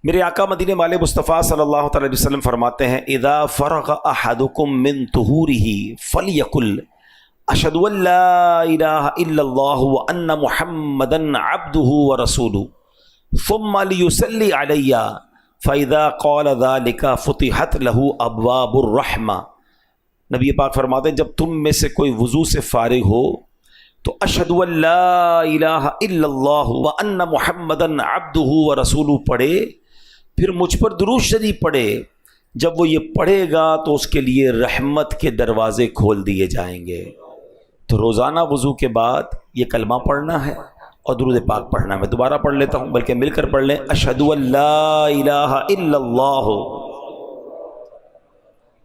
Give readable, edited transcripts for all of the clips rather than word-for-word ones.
میرے آقا مدینے والے مصطفیٰ صلی اللہ تعالی علیہ وسلم فرماتے ہیں اذا فرغ احدکم من طہورہ فلیقل اشہد ان لا الہ الا اللہ وان محمدا عبدہ ورسولہ ثم لیصلی علی فاذا قال ذلک فتحت لہ ابواب الرحمہ۔ نبی پاک فرماتے ہیں جب تم میں سے کوئی وضو سے فارغ ہو تو اشہد ان لا الہ الا اللہ وان محمدا عبدہ ورسولہ پڑھے، پھر مجھ پر درود شریف پڑھے۔ جب وہ یہ پڑھے گا تو اس کے لیے رحمت کے دروازے کھول دیے جائیں گے۔ تو روزانہ وضو کے بعد یہ کلمہ پڑھنا ہے اور درود پاک پڑھنا ہے۔ میں دوبارہ پڑھ لیتا ہوں، بلکہ مل کر پڑھ لیں۔ اشہد ان لا الہ الا اللہ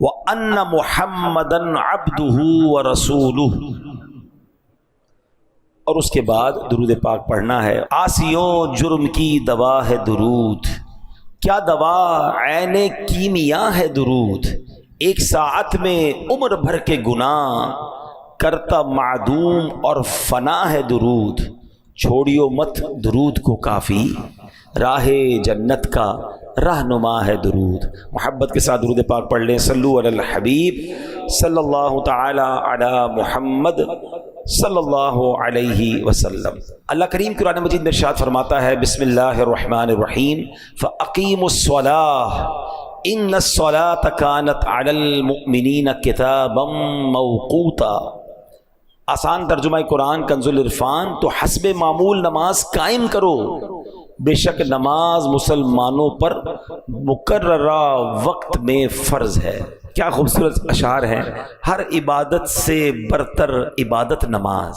وان محمدا عبدہ ورسولہ، اور اس کے بعد درود پاک پڑھنا ہے۔ عاصیوں جرم کی دوا ہے درود، کیا دوا عین کیمیا ہے درود، ایک ساعت میں عمر بھر کے گناہ کرتا معدوم اور فنا ہے درود، چھوڑیو مت درود کو کافی، راہ جنت کا رہنما ہے درود۔ محبت کے ساتھ درود پاک پڑھ لیں۔ صلو علی الحبیب صلی اللہ تعالی علی محمد صلی اللہ علیہ وسلم۔ اللہ کریم قرآن مجید میں ارشاد فرماتا ہے بسم اللہ الرحمن الرحیم فَأَقِيمُوا الصَّلَاةَ إِنَّ الصَّلَاةَ كَانَتْ عَلَى الْمُؤْمِنِينَ كِتَابًا مَوْقُوتًا۔ آسان ترجمہ قرآن کنز العرفان، تو حسب معمول نماز قائم کرو، بے شک نماز مسلمانوں پر مقررہ وقت میں فرض ہے۔ کیا خوبصورت اشعار ہیں۔ ہر عبادت سے برتر عبادت نماز،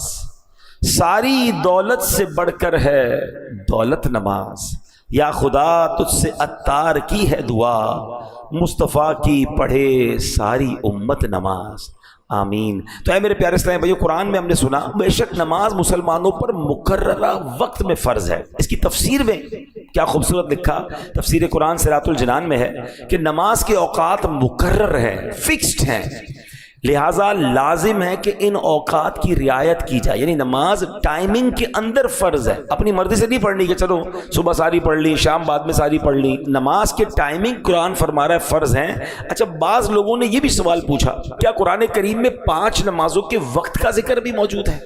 ساری دولت سے بڑھ کر ہے دولت نماز، یا خدا تجھ سے عطار کی ہے دعا، مصطفیٰ کی پڑھے ساری امت نماز، آمین۔ تو اے میرے پیارے اسلامی بھائیو، قرآن میں ہم نے سنا بے شک نماز مسلمانوں پر مقررہ وقت میں فرض ہے۔ اس کی تفسیر میں کیا خوبصورت لکھا، تفسیر قرآن صراط الجنان میں ہے کہ نماز کے اوقات مقرر ہیں، فکسڈ ہیں، لہٰذا لازم ہے کہ ان اوقات کی رعایت کی جائے، یعنی نماز ٹائمنگ کے اندر فرض ہے، اپنی مرضی سے نہیں پڑھنی کہ چلو صبح ساری پڑھ لی شام بعد میں ساری پڑھ لی۔ نماز کے ٹائمنگ قرآن فرما رہا ہے فرض ہیں۔ اچھا، بعض لوگوں نے یہ بھی سوال پوچھا کیا قرآن کریم میں 5 نمازوں کے وقت کا ذکر بھی موجود ہے؟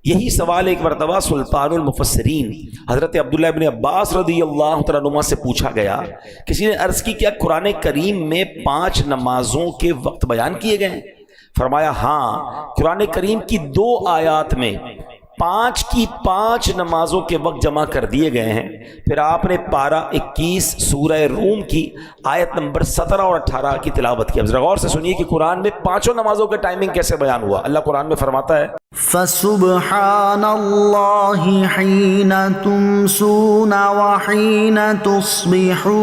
یہی سوال ایک مرتبہ سلطان المفسرین حضرت عبداللہ ابن عباس رضی اللہ تعالیٰ عنہما سے پوچھا گیا۔ کسی نے عرض کی کیا قرآن کریم میں 5 نمازوں کے وقت بیان کیے گئے ہیں؟ فرمایا ہاں، قرآن کریم کی 2 آیات میں 5 کی 5 نمازوں کے وقت جمع کر دیے گئے ہیں۔ پھر آپ نے پارہ 21 سورہ روم کی آیت نمبر 17 اور 18 کی تلاوت کی۔ اب ذرا غور سے سنیے کہ قرآن میں 5 نمازوں کے ٹائمنگ کیسے بیان ہوا۔ اللہ قرآن میں فرماتا ہے فَسُبْحَانَ اللَّهِ حِينَ تُمْسُونَ وَحِينَ تُصْبِحُونَ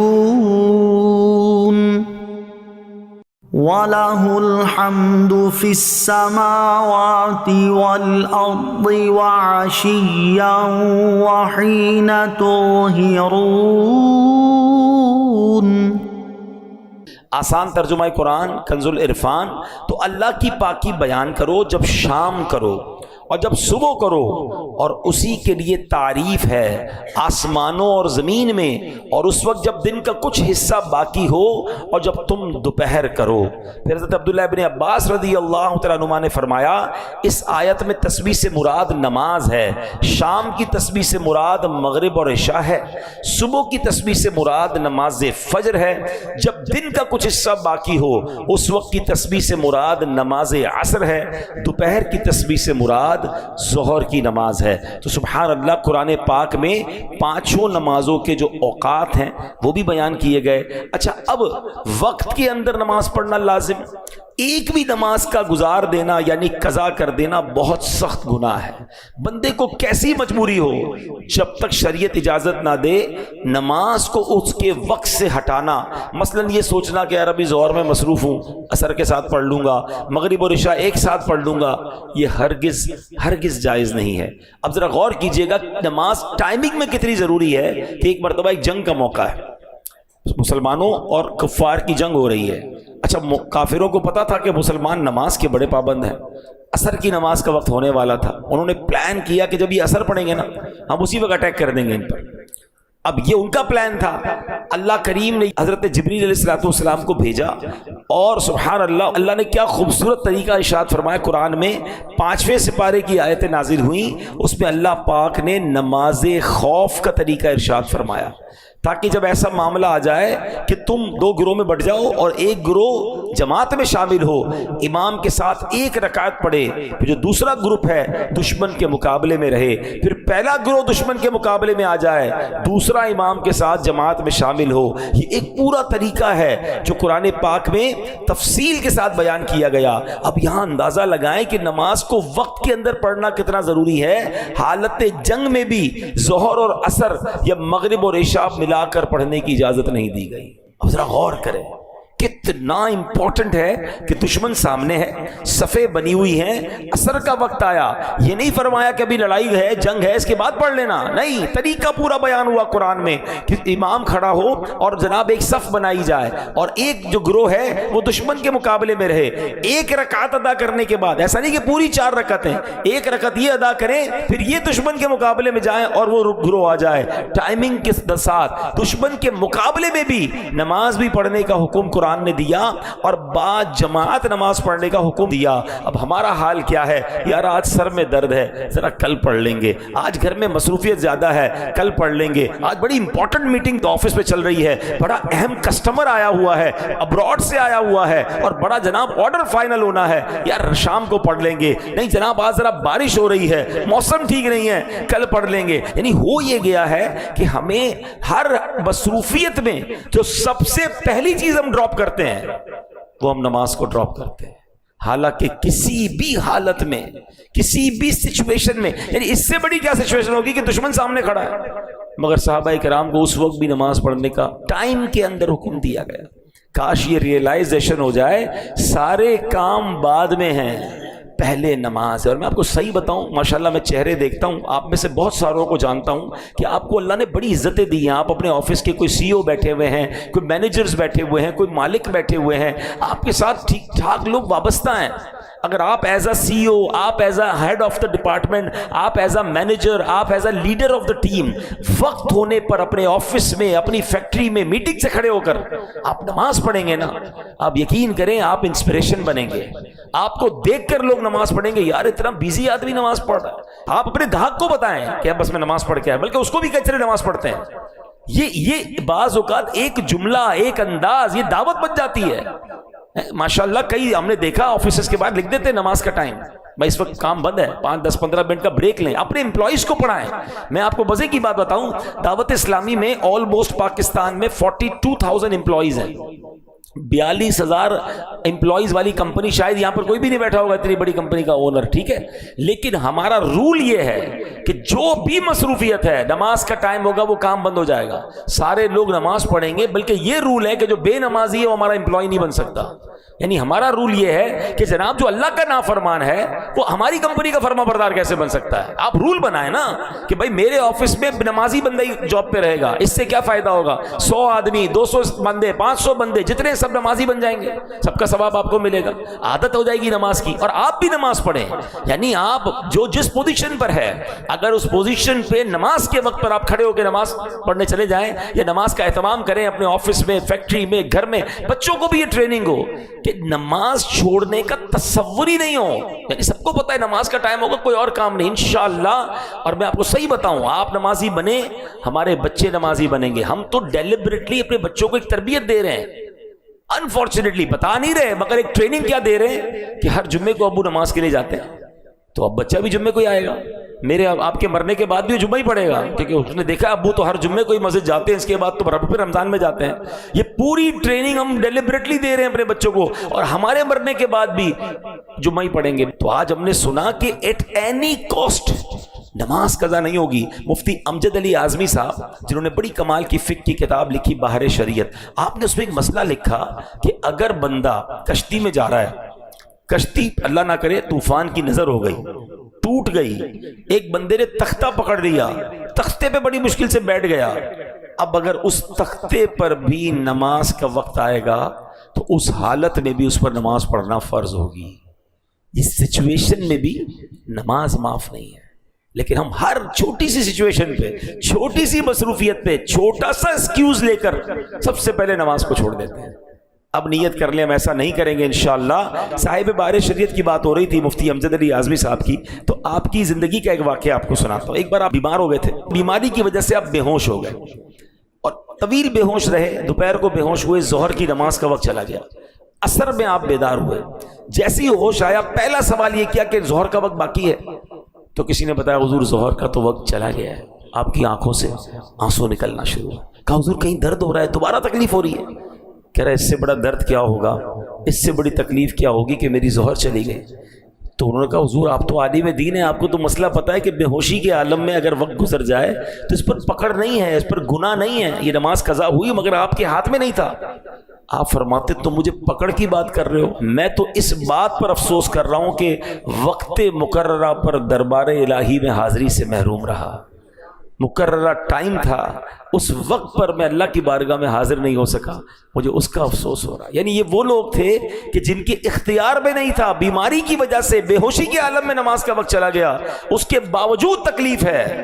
وَلَهُ الْحَمْدُ فِي السَّمَاوَاتِ وَالْأَرْضِ وَعَشِيًّا وَحِينَ تُظْهِرُونَ۔ آسان ترجمہ قرآن کنز العرفان، تو اللہ کی پاکی بیان کرو جب شام کرو اور جب صبح کرو، اور اسی کے لیے تعریف ہے آسمانوں اور زمین میں، اور اس وقت جب دن کا کچھ حصہ باقی ہو اور جب تم دوپہر کرو۔ پھر حضرت عبداللہ ابن عباس رضی اللہ تعالیٰ عنہما نے فرمایا اس آیت میں تسبیح سے مراد نماز ہے، شام کی تسبیح سے مراد مغرب اور عشاء ہے، صبح کی تسبیح سے مراد نماز فجر ہے، جب دن کا کچھ حصہ باقی ہو اس وقت کی تسبیح سے مراد نماز عصر ہے، دوپہر کی تسبیح سے مراد ظہر کی نماز ہے۔ تو سبحان اللہ، قرآن پاک میں 5 نمازوں کے جو اوقات ہیں وہ بھی بیان کیے گئے۔ اچھا، اب وقت کے اندر نماز پڑھنا لازم، ایک بھی نماز کا گزار دینا یعنی قضا کر دینا بہت سخت گناہ ہے۔ بندے کو کیسی مجبوری ہو، جب تک شریعت اجازت نہ دے نماز کو اس کے وقت سے ہٹانا، مثلا یہ سوچنا کہ یار ابھی ظہر میں مصروف ہوں، عصر کے ساتھ پڑھ لوں گا، مغرب اور عشاء ایک ساتھ پڑھ لوں گا، یہ ہرگز جائز نہیں ہے۔ اب ذرا غور کیجئے گا نماز ٹائمنگ میں کتنی ضروری ہے کہ ایک مرتبہ ایک جنگ کا موقع ہے، مسلمانوں اور کفار کی جنگ ہو رہی ہے۔ اچھا، کافروں کو پتا تھا کہ مسلمان نماز کے بڑے پابند ہیں، عصر کی نماز کا وقت ہونے والا تھا، انہوں نے پلان کیا کہ جب یہ عصر پڑھیں گے نا ہم اسی وقت اٹیک کر دیں گے ان پر۔ اب یہ ان کا پلان تھا. اللہ کریم نے حضرت جبریل علیہ السلام کو بھیجا اور سبحان اللہ اللہ نے کیا خوبصورت طریقہ ارشاد فرمایا. قرآن میں 5ویں سپارے کی آیتیں نازل ہوئیں, اس میں اللہ پاک نے نماز خوف کا طریقہ ارشاد فرمایا تاکہ جب ایسا معاملہ آ جائے کہ تم 2 گروہ میں بٹ جاؤ اور ایک گروہ جماعت میں شامل ہو, امام کے ساتھ 1 رکعت پڑھے, پھر جو دوسرا گروپ ہے دشمن کے مقابلے میں رہے, پھر پہلا گروہ دشمن کے مقابلے میں آ جائے, دوسرا امام کے ساتھ جماعت میں شامل ہو. یہ ایک پورا طریقہ ہے جو قرآن پاک میں تفصیل کے ساتھ بیان کیا گیا. اب یہاں اندازہ لگائیں کہ نماز کو وقت کے اندر پڑھنا کتنا ضروری ہے. حالت جنگ میں بھی ظہر اور عصر یا مغرب اور عشاء ملا کر پڑھنے کی اجازت نہیں دی گئی. اب ذرا غور کریں کتنا امپورٹنٹ ہے کہ دشمن سامنے ہے, صفیں بنی ہوئی ہیں, عصر کا وقت آیا, یہ نہیں فرمایا کہ ابھی لڑائی ہے جنگ ہے اس کے بعد پڑھ لینا, نہیں, طریقہ پورا بیان ہوا قرآن میں کہ امام کھڑا ہو اور جناب ایک صف بنائی جائے اور ایک جو گروہ ہے وہ دشمن کے مقابلے میں رہے. 1 رکعت ادا کرنے کے بعد, ایسا نہیں کہ پوری 4 رکعتیں, 1 رکعت یہ ادا کریں پھر یہ دشمن کے مقابلے میں جائیں اور وہ گروہ آ جائے. ٹائمنگ کے ساتھ دشمن کے مقابلے میں بھی نماز بھی پڑھنے کا حکم قرآن نے دیا اور بعد جماعت نماز پڑھنے کا حکم دیا. اب ہمارا حال کیا ہے, یار آج سر میں درد ہے ذرا کل پڑھ لیں گے, آج گھر میں مصروفیت زیادہ ہے کل پڑھ لیں گے, آج بڑی امپورٹنٹ میٹنگ آفس میں چل رہی ہے, بڑا اہم کسٹمر آیا ہوا ہے, ابراڈ سے آیا ہوا ہے اور بڑا جناب آرڈر فائنل ہونا ہے, یار شام کو پڑھ لیں گے, نہیں جناب آج ذرا بارش ہو رہی ہے, موسم ٹھیک نہیں ہے کل پڑھ لیں گے. یعنی ہو یہ گیا ہے کہ ہمیں ہر مصروفیت میں جو سب سے پہلی چیز ہم ڈراپ کرتے ہیں وہ ہم نماز کو ڈراپ کرتے ہیں. حالانکہ کسی بھی حالت میں کسی بھی سچویشن میں, یعنی اس سے بڑی کیا سچویشن ہوگی کہ دشمن سامنے کھڑا ہے, مگر صحابہ کرام کو اس وقت بھی نماز پڑھنے کا ٹائم کے اندر حکم دیا گیا. کاش یہ ریئلائزیشن ہو جائے سارے کام بعد میں ہیں پہلے نماز ہے. اور میں آپ کو صحیح بتاؤں, ماشاءاللہ میں چہرے دیکھتا ہوں, آپ میں سے بہت ساروں کو جانتا ہوں کہ آپ کو اللہ نے بڑی عزتیں دی ہیں. آپ اپنے آفس کے کوئی سی او بیٹھے ہوئے ہیں, کوئی مینیجرز بیٹھے ہوئے ہیں, کوئی مالک بیٹھے ہوئے ہیں, آپ کے ساتھ ٹھیک ٹھاک لوگ وابستہ ہیں. اگر آپ ایز اے سی او, آپ as a head of the department, آپ ایز اے مینیجر, آپ as a leader of the team, وقت ہونے پر اپنے آفس میں, اپنی فیکٹری میں میٹنگ سے کھڑے ہو کر آپ نماز پڑھیں گے نا, آپ یقین کریں آپ انسپریشن بنیں گے. آپ کو دیکھ کر لوگ نماز پڑھیں گے, یار اتنا بیزی آدمی نماز پڑھ رہا ہے. آپ اپنے گاہک کو بتائیں کہ بس میں نماز پڑھ کے آیا, بلکہ اس کو بھی کچرے نماز پڑھتے ہیں. یہ بعض اوقات ایک جملہ, ایک انداز, یہ دعوت بن جاتی ہے. ماشاءاللہ کئی ہم نے دیکھا آفیسز کے بعد لکھ دیتے نماز کا ٹائم, بھائی اس وقت کام بند ہے, 5-10-15 منٹ کا بریک لیں, اپنے امپلائیز کو پڑھائیں. میں آپ کو مزے کی بات بتاؤں, دعوت اسلامی میں آلموسٹ پاکستان میں 42,000 امپلائیز ہیں. 42,000 امپلائیز والی کمپنی, شاید یہاں پر کوئی بھی نہیں بیٹھا ہوگا اتنی بڑی کمپنی کا اونر, ٹھیک ہے. لیکن ہمارا رول یہ ہے کہ جو بھی مصروفیت ہے, نماز کا ٹائم ہوگا وہ کام بند ہو جائے گا, سارے لوگ نماز پڑھیں گے. بلکہ یہ رول ہے کہ جو بے نمازی ہے وہ ہمارا امپلائی نہیں بن سکتا. یعنی ہمارا رول یہ ہے کہ جناب جو اللہ کا نافرمان ہے وہ ہماری کمپنی کا فرما بردار کیسے بن سکتا ہے. آپ رول بنائیں نا کہ بھائی میرے آفس میں نمازی بندہ ہی جاب پہ رہے گا, اس سے کیا فائدہ ہوگا, 100 آدمی, 200 بندے, 500 بندے, جتنے سب نمازی بن جائیں گے, سب کا ثواب آپ کو ملے گا. عادت ہو جائے گی نماز کی, اور آپ بھی نماز پڑھیں. یعنی آپ جو جس پوزیشن پر ہے, اگر اس پوزیشن پہ نماز کے وقت پر آپ کھڑے ہو کے نماز پڑھنے چلے جائیں, یا نماز کا اہتمام کریں اپنے آفس میں, فیکٹری میں, گھر میں, بچوں کو بھی یہ ٹریننگ ہو کہ نماز چھوڑنے کا تصور ہی نہیں ہو. یعنی سب کو پتا ہے نماز کا ٹائم ہوگا, کوئی اور کام نہیں انشاءاللہ. اور میں آپ کو صحیح بتاؤں, آپ نمازی بنے, ہمارے بچے نمازی بنیں گے. ہم تو ڈیلیبریٹلی اپنے بچوں کو ایک تربیت دے رہے ہیں, انفارچونیٹلی بتا نہیں رہے, مگر ایک ٹریننگ کیا دے رہے ہیں کہ ہر جمعے کو ابو نماز کے لیے جاتے ہیں, تو اب بچہ بھی جمعے کو ہی آئے گا. میرے آپ کے مرنے کے بعد بھی جمعہ ہی پڑے گا, کیونکہ اس نے دیکھا ابو تو ہر جمعے کو ہی مسجد جاتے ہیں, اس کے بعد تو پھر رمضان میں جاتے ہیں. یہ پوری ٹریننگ ہم ڈیلیبریٹلی دے رہے ہیں اپنے بچوں کو, اور ہمارے مرنے کے بعد بھی جمعہ ہی پڑھیں گے. تو آج ہم نے سنا کہ ایٹ اینی کاسٹ نماز قضا نہیں ہوگی. مفتی امجد علی اعظمی صاحب جنہوں نے بڑی کمال کی فقہ کی کتاب لکھی بہار شریعت, آپ نے اس میں ایک مسئلہ لکھا کہ اگر بندہ کشتی میں جا رہا ہے, کشتی اللہ نہ کرے طوفان کی نظر ہو گئی, ٹوٹ گئی, ایک بندے نے تختہ پکڑ لیا, تختے پہ بڑی مشکل سے بیٹھ گیا. اب اگر اس تختے پر بھی نماز کا وقت آئے گا تو اس حالت میں بھی اس پر نماز پڑھنا فرض ہوگی. اس سچویشن میں بھی نماز معاف نہیں ہے. لیکن ہم ہر چھوٹی سی سچویشن پہ، چھوٹی سی مصروفیت پہ چھوٹا سا ایکسکیوز لے کر سب سے پہلے نماز کو چھوڑ دیتے ہیں۔ اب نیت کر لیں ہم ایسا نہیں کریں گے انشاءاللہ۔ صاحب بار شریعت کی بات ہو رہی تھی مفتی امجد علی اعظمی صاحب کی، تو آپ کی زندگی کا ایک واقعہ آپ کو سناتا ہوں۔ ایک بار آپ بیمار ہو گئے تھے، بیماری کی وجہ سے آپ بے ہوش ہو گئے اور طویل بے ہوش رہے، دوپہر کو بے ہوش ہوئے، ظہر کی نماز کا وقت چلا گیا، عصر میں آپ بیدار ہوئے، جیسے ہی ہوش آیا پہلا سوال یہ کیا کہ ظہر کا وقت باقی ہے؟ تو کسی نے بتایا حضور ظہر کا تو وقت چلا گیا ہے۔ آپ کی آنکھوں سے آنسو نکلنا شروع ہوا۔ کہا حضور کہیں درد ہو رہا ہے، دوبارہ تکلیف ہو رہی ہے؟ کہہ رہا ہے اس سے بڑا درد کیا ہوگا، اس سے بڑی تکلیف کیا ہوگی کہ میری ظہر چلی گئی۔ تو انہوں نے کہا حضور آپ تو عالم دین ہیں، آپ کو تو مسئلہ پتہ ہے کہ بے ہوشی کے عالم میں اگر وقت گزر جائے تو اس پر پکڑ نہیں ہے، اس پر گناہ نہیں ہے، یہ نماز قضا ہوئی مگر آپ کے ہاتھ میں نہیں تھا۔ آپ فرماتے تو مجھے پکڑ کی بات کر رہے ہو، میں تو اس بات پر افسوس کر رہا ہوں کہ وقت مقررہ پر دربار الہی میں حاضری سے محروم رہا۔ مقررہ ٹائم تھا، اس وقت پر میں اللہ کی بارگاہ میں حاضر نہیں ہو سکا، مجھے اس کا افسوس ہو رہا۔ یعنی یہ وہ لوگ تھے کہ جن کے اختیار میں نہیں تھا، بیماری کی وجہ سے بے ہوشی کے عالم میں نماز کا وقت چلا گیا، اس کے باوجود تکلیف ہے۔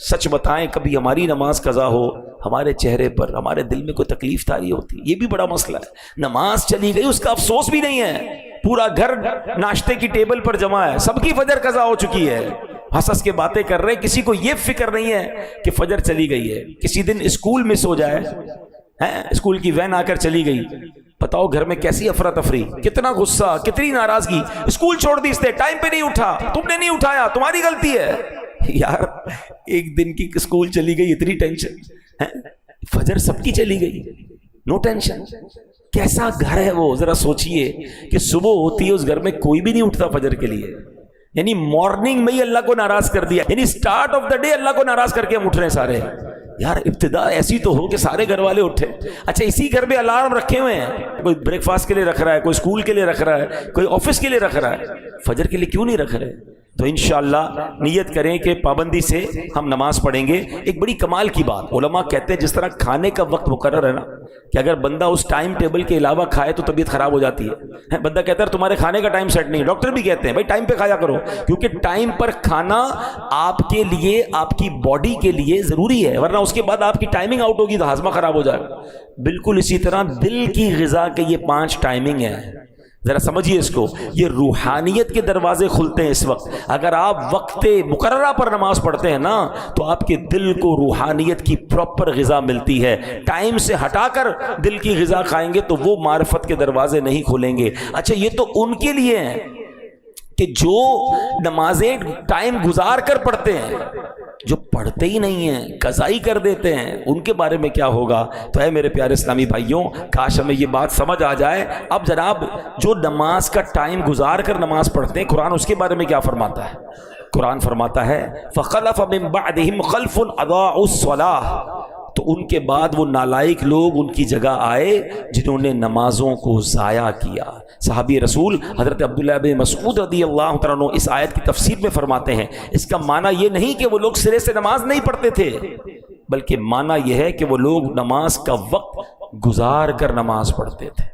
سچ بتائیں کبھی ہماری نماز قضا ہو، ہمارے چہرے پر ہمارے دل میں کوئی تکلیف طاری ہوتی؟ یہ بھی بڑا مسئلہ ہے۔ نماز چلی گئی اس کا افسوس بھی نہیں ہے، پورا گھر ناشتے کی ٹیبل پر جمع ہے، سب کی فجر قضا ہو چکی ہے، ہنس ہنس کے باتیں کر رہے ہیں، کسی کو یہ فکر نہیں ہے کہ فجر چلی گئی ہے۔ کسی دن اسکول مس ہو جائے، اسکول کی وین آ کر چلی گئی، بتاؤ گھر میں کیسی افراتفری، کتنا غصہ، کتنی ناراضگی، اسکول چھوڑ دی اس نے، ٹائم پہ نہیں اٹھا، تم نے نہیں اٹھایا، تمہاری غلطی ہے۔ یار ایک دن کی اسکول چلی گئی اتنی ٹینشن، فجر سب کی چلی گئی نو ٹینشن۔ کیسا گھر ہے وہ، ذرا سوچئے کہ صبح ہوتی ہے اس گھر میں کوئی بھی نہیں اٹھتا فجر کے لیے، یعنی مارننگ میں ہی اللہ کو ناراض کر دیا، یعنی سٹارٹ آف دا ڈے اللہ کو ناراض کر کے ہم اٹھ رہے ہیں سارے۔ یار ابتدا ایسی تو ہو کہ سارے گھر والے اٹھے۔ اچھا اسی گھر میں الارم رکھے ہوئے ہیں، کوئی بریک فاسٹ کے لیے رکھ رہا ہے، کوئی اسکول کے لیے رکھ رہا ہے، کوئی آفس کے لیے رکھ رہا ہے، فجر کے لیے کیوں نہیں رکھ رہے؟ تو انشاءاللہ نیت کریں کہ پابندی سے ہم نماز پڑھیں گے۔ ایک بڑی کمال کی بات، علماء کہتے ہیں جس طرح کھانے کا وقت مقرر ہے نا، کہ اگر بندہ اس ٹائم ٹیبل کے علاوہ کھائے تو طبیعت خراب ہو جاتی ہے۔ بندہ کہتا ہے تمہارے کھانے کا ٹائم سیٹ نہیں، ڈاکٹر بھی کہتے ہیں بھائی ٹائم پہ کھایا کرو، کیونکہ ٹائم پر کھانا آپ کے لیے، آپ کی باڈی کے لیے ضروری ہے، ورنہ اس کے بعد آپ کی ٹائمنگ آؤٹ ہوگی تو ہاضمہ خراب ہو جائے گا۔ بالکل اسی طرح دل کی غذا کے یہ 5 ٹائمنگ ہیں، ذرا سمجھیے اس کو، یہ روحانیت کے دروازے کھلتے ہیں اس وقت۔ اگر آپ وقت مقررہ پر نماز پڑھتے ہیں نا تو آپ کے دل کو روحانیت کی پراپر غذا ملتی ہے۔ ٹائم سے ہٹا کر دل کی غذا کھائیں گے تو وہ معرفت کے دروازے نہیں کھلیں گے۔ اچھا یہ تو ان کے لیے ہیں کہ جو نمازیں ٹائم گزار کر پڑھتے ہیں، جو پڑھتے ہی نہیں ہیں، قضائی کر دیتے ہیں، ان کے بارے میں کیا ہوگا؟ تو اے میرے پیارے اسلامی بھائیوں، کاش ہمیں یہ بات سمجھ آ جائے۔ اب جناب جو نماز کا ٹائم گزار کر نماز پڑھتے ہیں، قرآن اس کے بارے میں کیا فرماتا ہے؟ قرآن فرماتا ہے فَخَلَفَ مِن بَعْدِهِمْ خَلْفٌ أَضَاعُوا الصَّلَاةَ، تو ان کے بعد وہ نالائق لوگ ان کی جگہ آئے جنہوں نے نمازوں کو ضائع کیا۔ صحابی رسول حضرت عبداللہ بن مسعود رضی اللہ تعالیٰ عنہ اس آیت کی تفسیر میں فرماتے ہیں اس کا معنی یہ نہیں کہ وہ لوگ سرے سے نماز نہیں پڑھتے تھے، بلکہ معنی یہ ہے کہ وہ لوگ نماز کا وقت گزار کر نماز پڑھتے تھے۔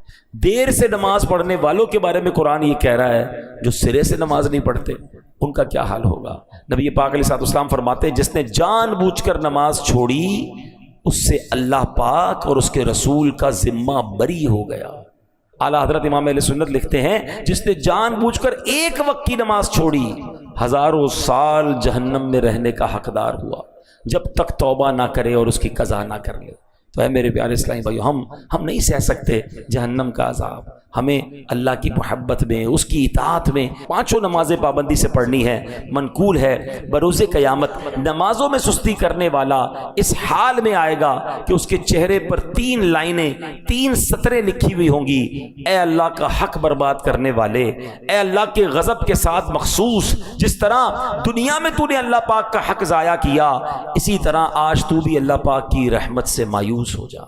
دیر سے نماز پڑھنے والوں کے بارے میں قرآن یہ کہہ رہا ہے جو سرے سے نماز نہیں پڑھتے ان کا کیا حال ہوگا۔ نبی پاک علیہ السلام فرماتے ہیں جس نے جان بوجھ کر نماز چھوڑی اس سے اللہ پاک اور اس کے رسول کا ذمہ بری ہو گیا۔ اعلیٰ حضرت امام اہل سنت لکھتے ہیں جس نے جان بوجھ کر ایک وقت کی نماز چھوڑی ہزاروں سال جہنم میں رہنے کا حقدار ہوا جب تک توبہ نہ کرے اور اس کی قضا نہ کر لے۔ تو اے میرے پیارے اسلامی بھائیو، ہم نہیں سہ سکتے جہنم کا عذاب۔ ہمیں اللہ کی محبت میں، اس کی اطاعت میں 5 نمازیں پابندی سے پڑھنی ہے۔ منقول ہے بروز قیامت نمازوں میں سستی کرنے والا اس حال میں آئے گا کہ اس کے چہرے پر 3 لائنیں، 3 سطریں لکھی ہوئی ہوں گی، اے اللہ کا حق برباد کرنے والے، اے اللہ کے غضب کے ساتھ مخصوص، جس طرح دنیا میں تو نے اللہ پاک کا حق ضائع کیا، اسی طرح آج تو بھی اللہ پاک کی رحمت سے مایوس ہو جا۔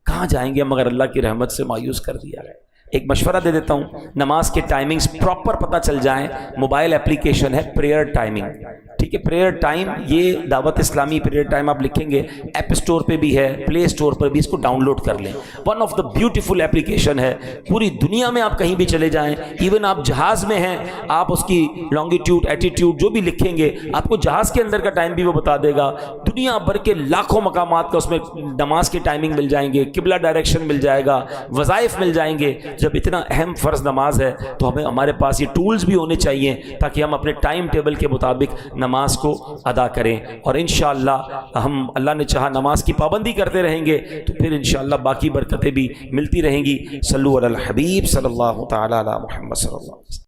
کہاں جائیں گے مگر اللہ کی رحمت سے مایوس کر دیا گیا۔ ایک مشورہ دے دیتا ہوں، نماز کے ٹائمنگز پراپر پتہ چل جائیں۔ موبائل اپلیکیشن ہے پریئر ٹائمنگ، ٹھیک ہے. پریئر ٹائم، یہ دعوت اسلامی پریئر ٹائم آپ لکھیں گے، ایپ اسٹور پہ بھی ہے، پلے اسٹور پر بھی، اس کو ڈاؤن لوڈ کر لیں. One of the beautiful application ہے. پوری دنیا میں آپ کہیں بھی چلے جائیں، ایون آپ جہاز میں ہیں، آپ اس کی لانگیٹیوڈ ایٹیٹیوڈ جو بھی لکھیں گے، آپ کو جہاز کے اندر کا ٹائم بھی وہ بتا دے گا. دنیا بھر کے لاکھوں مقامات کا اس میں نماز کی ٹائمنگ مل جائیں گے، قبلہ ڈائریکشن مل جائے گا، وظائف مل جائیں گے. جب اتنا اہم فرض نماز ہے تو ہمیں ہمارے پاس یہ ٹولز بھی ہونے چاہیے تاکہ ہم اپنے ٹائم ٹیبل کے مطابق نماز کو ادا کریں. اور انشاءاللہ ہم اللہ نے چاہا نماز کی پابندی کرتے رہیں گے تو پھر انشاءاللہ باقی برکتیں بھی ملتی رہیں گی. صلو علی الحبیب صلی اللہ تعالی علی محمد صلی اللہ علیہ وسلم.